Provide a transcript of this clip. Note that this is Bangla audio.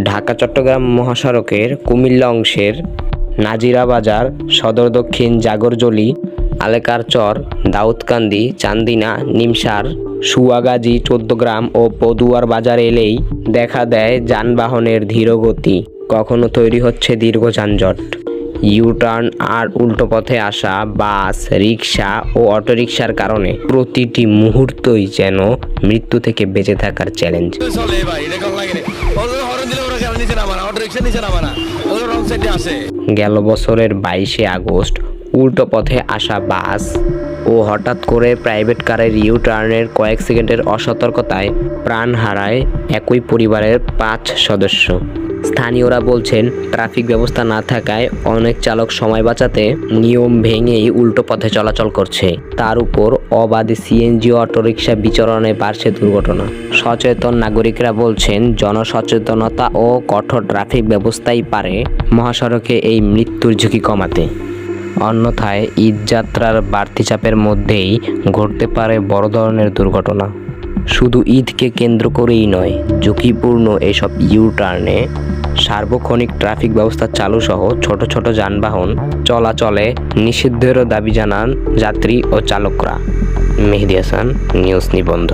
ঢাকা চট্টগ্রাম মহাসড়কের কুমিল্লা অংশের নাজিরা বাজার, সদর দক্ষিণ জাগরজলি, আলেকারচর, দাউদকান্দি, চান্দিনা, নিমসার, সুয়াগাজী, ১৪ গ্রাম ও পদুয়ার বাজার এলেই দেখা দেয় যানবাহনের ধীরগতি। কখনো তৈরি হচ্ছে দীর্ঘ যানজট, ইউটার্ন আর উল্টো পথে আসা বাস, রিক্সা ও অটোরিকশার কারণে প্রতিটি মুহূর্তই যেন মৃত্যু থেকে বেঁচে থাকার চ্যালেঞ্জ। গেল বছরের ২২শে আগস্ট উল্টো পথে আসা বাস ও হঠাৎ করে প্রাইভেট কারের ইউটার্নের কয়েক সেকেন্ডের অসতর্কতায় প্রাণ হারায় একই পরিবারের ৫ সদস্য। স্থানীয়রা বলছেন, ট্রাফিক ব্যবস্থা না থাকায় অনেক চালক সময় বাঁচাতে নিয়ম ভেঙেই উল্টো পথে চলাচল করছে। তার উপর অবাধে সিএনজি ও অটোরিকশা বিচরণে বাড়ছে দুর্ঘটনা। সচেতন নাগরিকরা বলছেন, জনসচেতনতা ও কঠোর ট্রাফিক ব্যবস্থাই পারে মহাসড়কে এই মৃত্যুর ঝুঁকি কমাতে। অন্যথায় ঈদযাত্রার বাড়তি চাপের মধ্যেই ঘটতে পারে বড় ধরনের দুর্ঘটনা। শুধু ঈদকে কেন্দ্র করেই নয়, ঝুঁকিপূর্ণ এসব ইউটার্নে সার্বক্ষণিক ট্রাফিক ব্যবস্থা চালু সহ ছোট ছোট যানবাহন চলাচলে নিষিদ্ধেরও দাবি জানান যাত্রী ও চালকরা। মেহেদী হাসান, নিউজ নিবন্ধ।